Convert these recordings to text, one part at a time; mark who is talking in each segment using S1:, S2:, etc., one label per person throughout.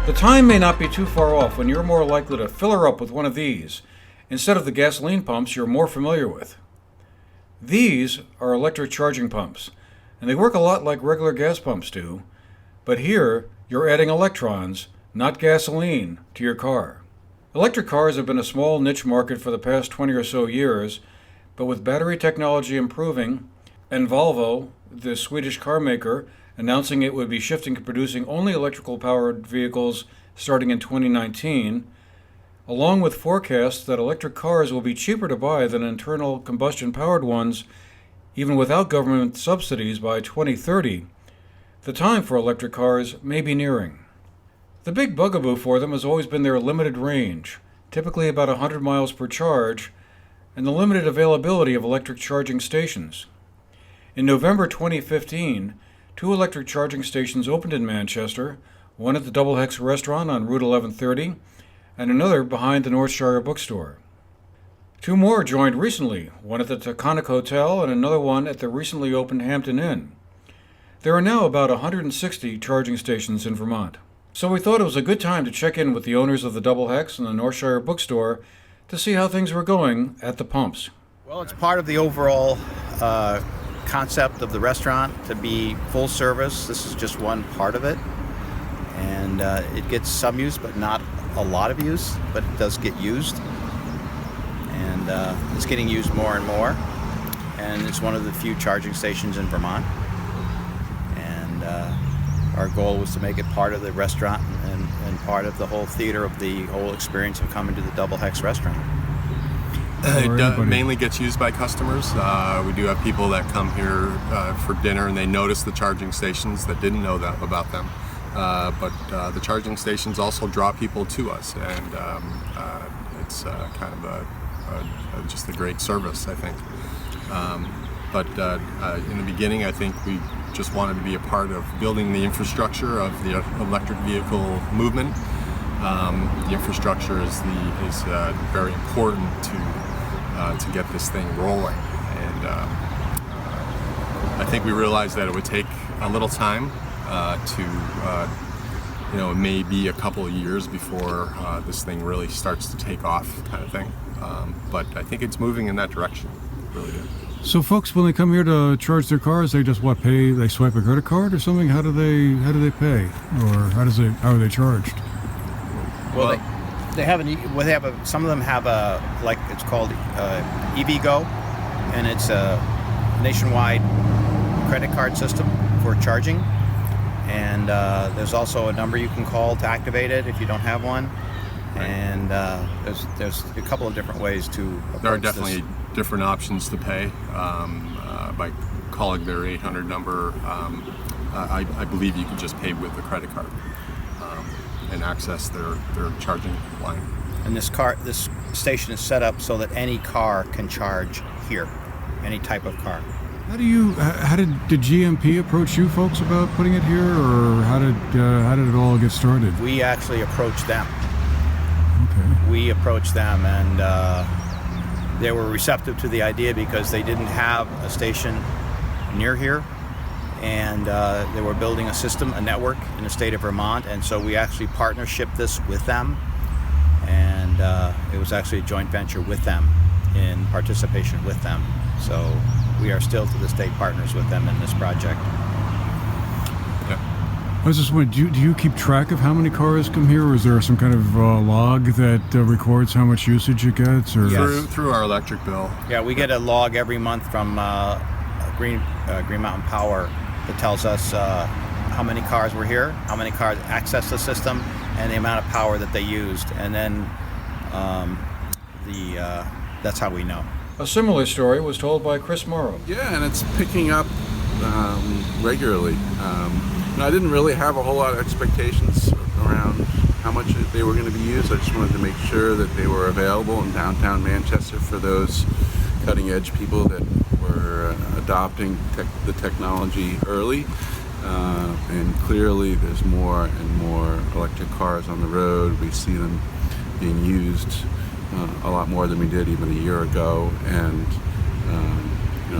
S1: The time may not be too far off when you're more likely to fill her up with one of these instead of the gasoline pumps you're more familiar with. These are electric charging pumps, and they work a lot like regular gas pumps do, but here you're adding electrons, not gasoline, to your car. Electric cars have been a small niche market for the past 20 or so years, but with battery technology improving, and Volvo, the Swedish car maker, announcing it would be shifting to producing only electrical-powered vehicles starting in 2019, along with forecasts that electric cars will be cheaper to buy than internal combustion-powered ones, even without government subsidies by 2030, the time for electric cars may be nearing. The big bugaboo for them has always been their limited range, typically about 100 miles per charge, and the limited availability of electric charging stations. In November 2015, 2 electric charging stations opened in Manchester, one at the Double Hex restaurant on Route 1130, and another behind the Northshire bookstore. 2 more joined recently, one at the Taconic Hotel and another one at the recently opened Hampton Inn. There are now about 160 charging stations in Vermont. So we thought it was a good time to check in with the owners of the Double Hex and the Northshire bookstore to see how things were going at the pumps.
S2: Well, it's part of the overall concept of the restaurant to be full service. This is just one part of it, and it gets some use but not a lot of use, but it does get used, and it's getting used more and more, and it's one of the few charging stations in Vermont, and our goal was to make it part of the restaurant and part of the whole theater of the whole experience of coming to the Double Hex restaurant.
S3: It mainly gets used by customers. We do have people that come here for dinner and they notice the charging stations that didn't know that about them. But the charging stations also draw people to us, and it's kind of just a great service, I think. But in the beginning, I think we just wanted to be a part of building the infrastructure of the electric vehicle movement. The infrastructure is very important to get this thing rolling, and I think we realized that it would take a little time it may be a couple of years before this thing really starts to take off, kind of thing. But I think it's moving in that direction, really good.
S1: So folks, when they come here to charge their cars, they just pay? They swipe a credit card or something? How do they pay, or how are they charged?
S2: Well, some of them have it's called EVgo, and it's a nationwide credit card system for charging. And there's also a number you can call to activate it if you don't have one. And there's a couple of different ways to approach.
S3: There are definitely different options to pay by calling their 800 number. I believe you can just pay with the credit card and access their charging line.
S2: And this station is set up so that any car can charge here, any type of car.
S1: How did GMP approach you folks about putting it here, or how did it all get started?
S2: We actually approached them.
S1: Okay.
S2: We approached them, and they were receptive to the idea because they didn't have a station near here, and they were building a system, a network in the state of Vermont, and so we actually partnershiped this with them, and it was actually a joint venture with them, in participation with them. So we are still to this day partners with them in this project.
S1: I was just wondering, do you keep track of how many cars come here, or is there some kind of log that records how much usage it gets? Or?
S3: Yes. Through our electric bill.
S2: Yeah, we get a log every month from Green Mountain Power that tells us how many cars were here, how many cars access the system, and the amount of power that they used. And then that's how we know.
S1: A similar story was told by Chris Morrow.
S4: Yeah, and it's picking up regularly. I didn't really have a whole lot of expectations around how much they were going to be used. I just wanted to make sure that they were available in downtown Manchester for those cutting-edge people that were adopting the technology early. And clearly there's more and more electric cars on the road. We see them being used a lot more than we did even a year ago, and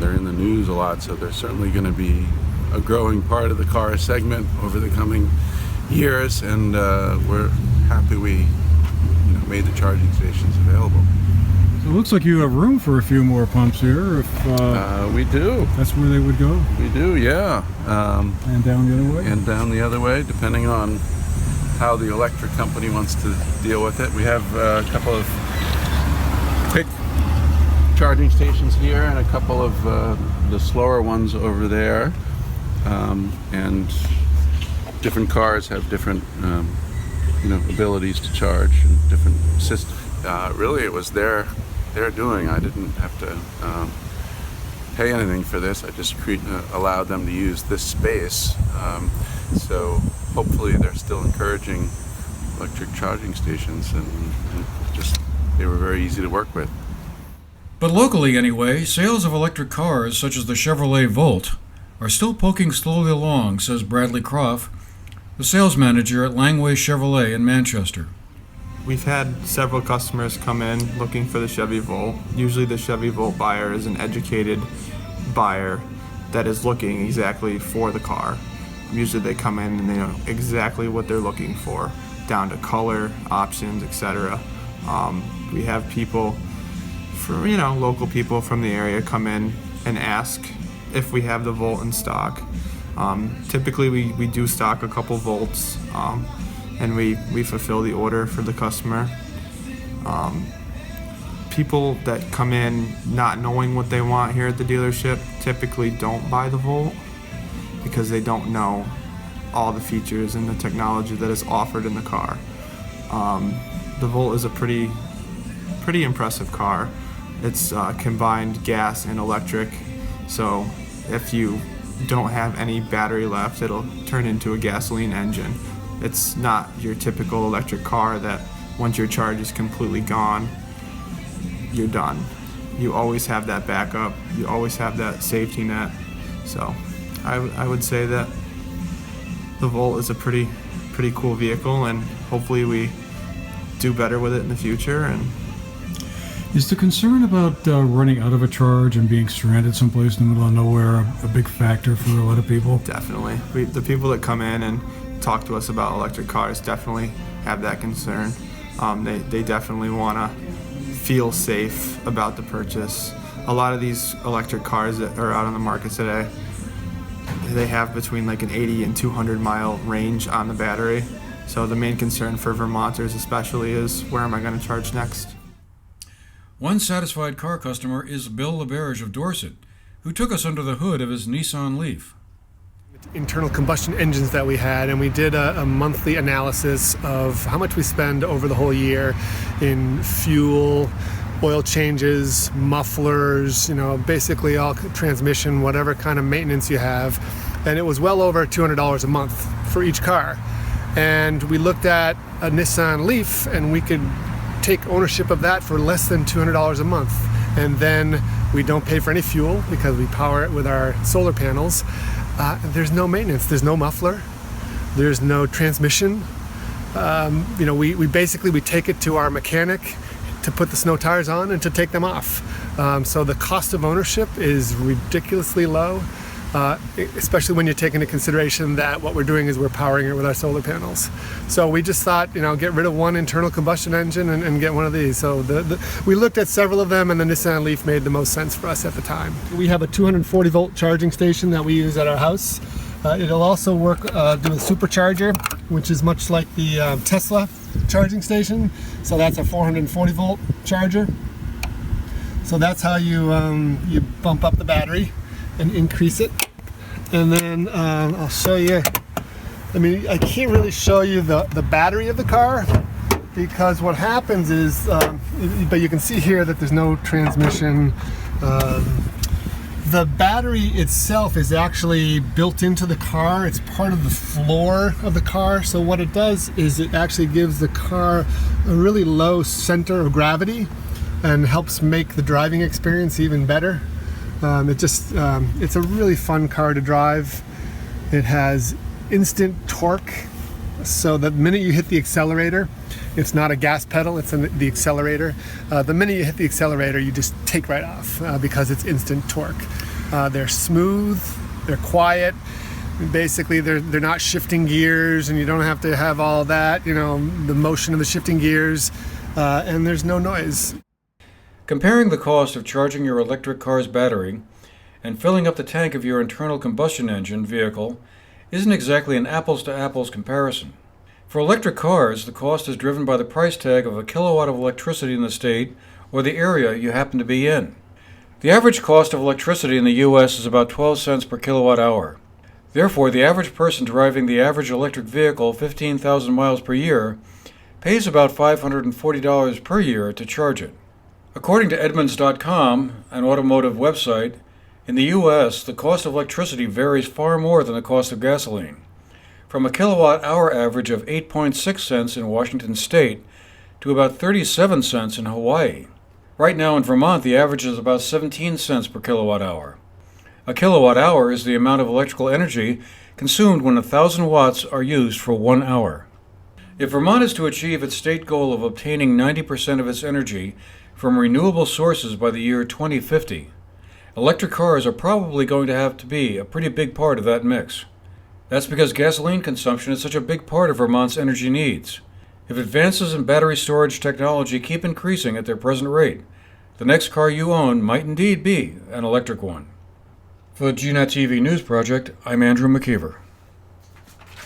S4: they're in the news a lot, so they're certainly going to be a growing part of the car segment over the coming years, and we're happy we made the charging stations available.
S1: So it looks like you have room for a few more pumps here. If
S4: We do.
S1: that's where they would go,
S4: We do, yeah.
S1: and down the other way.
S4: And down the other way, depending on how the electric company wants to deal with it. We have a couple of quick charging stations here and a couple of the slower ones over there. And different cars have different abilities to charge and different systems. Really, it was their doing. I didn't have to pay anything for this. I just allowed them to use this space. So hopefully they're still encouraging electric charging stations, and just they were very easy to work with.
S1: But locally anyway, sales of electric cars such as the Chevrolet Volt are still poking slowly along, says Bradley Croft, the sales manager at Langway Chevrolet in Manchester.
S5: We've had several customers come in looking for the Chevy Volt. Usually the Chevy Volt buyer is an educated buyer that is looking exactly for the car. Usually they come in and they know exactly what they're looking for, down to color, options, etc. We have people local people from the area come in and ask if we have the Volt in stock. Typically we do stock a couple Volts, and we fulfill the order for the customer. People that come in not knowing what they want here at the dealership typically don't buy the Volt because they don't know all the features and the technology that is offered in the car. The Volt is a pretty impressive car. It's combined gas and electric, so if you don't have any battery left, it'll turn into a gasoline engine. It's not your typical electric car that once your charge is completely gone, you're done. You always have that backup. You always have that safety net. So I would say that the Volt is a pretty cool vehicle, and hopefully we do better with it in the future. And
S1: Is the concern about running out of a charge and being stranded someplace in the middle of nowhere a big factor for a lot of people?
S5: definitely, the people that come in and talk to us about electric cars definitely have that concern. They definitely want to feel safe about the purchase. A lot of these electric cars that are out on the market today, they have between like an 80 and 200 mile range on the battery. So the main concern for Vermonters especially is, where am I going to charge next?
S1: One satisfied car customer is Bill LeBerge of Dorset, who took us under the hood of his Nissan Leaf.
S6: Internal combustion engines that we had, and we did a monthly analysis of how much we spend over the whole year in fuel, oil changes, mufflers, basically all transmission, whatever kind of maintenance you have. And it was well over $200 a month for each car. And we looked at a Nissan Leaf, and we could take ownership of that for less than $200 a month. And then we don't pay for any fuel because we power it with our solar panels. There's no maintenance, there's no muffler, there's no transmission. We basically take it to our mechanic to put the snow tires on and to take them off. So the cost of ownership is ridiculously low, especially when you take into consideration that what we're doing is we're powering it with our solar panels. So we just thought, get rid of one internal combustion engine and get one of these. So we looked at several of them, and the Nissan Leaf made the most sense for us at the time. We have a 240 volt charging station that we use at our house. It'll also work do a supercharger, which is much like the Tesla charging station. So that's a 440 volt charger. So that's how you bump up the battery and increase it. And then I'll show you. I can't really show you the battery of the car, because what happens is, but you can see here that there's no transmission. The battery itself is actually built into the car. It's part of the floor of the car. So what it does is it actually gives the car a really low center of gravity and helps make the driving experience even better. It's a really fun car to drive. It has instant torque, so the minute you hit the accelerator, it's not a gas pedal, it's the accelerator. The minute you hit the accelerator, you just take right off because it's instant torque. They're smooth, they're quiet. Basically, they're not shifting gears, and you don't have to have all that, the motion of the shifting gears, and there's no noise.
S1: Comparing the cost of charging your electric car's battery and filling up the tank of your internal combustion engine vehicle isn't exactly an apples-to-apples comparison. For electric cars, the cost is driven by the price tag of a kilowatt of electricity in the state or the area you happen to be in. The average cost of electricity in the U.S. is about 12 cents per kilowatt hour. Therefore, the average person driving the average electric vehicle 15,000 miles per year pays about $540 per year to charge it. According to Edmunds.com, an automotive website, in the U.S., the cost of electricity varies far more than the cost of gasoline, from a kilowatt-hour average of 8.6 cents in Washington state to about 37 cents in Hawaii. Right now in Vermont, the average is about 17 cents per kilowatt-hour. A kilowatt-hour is the amount of electrical energy consumed when 1,000 watts are used for 1 hour. If Vermont is to achieve its state goal of obtaining 90% of its energy from renewable sources by the year 2050, electric cars are probably going to have to be a pretty big part of that mix. That's because gasoline consumption is such a big part of Vermont's energy needs. If advances in battery storage technology keep increasing at their present rate, the next car you own might indeed be an electric one. For the GNAT TV News Project, I'm Andrew McKeever.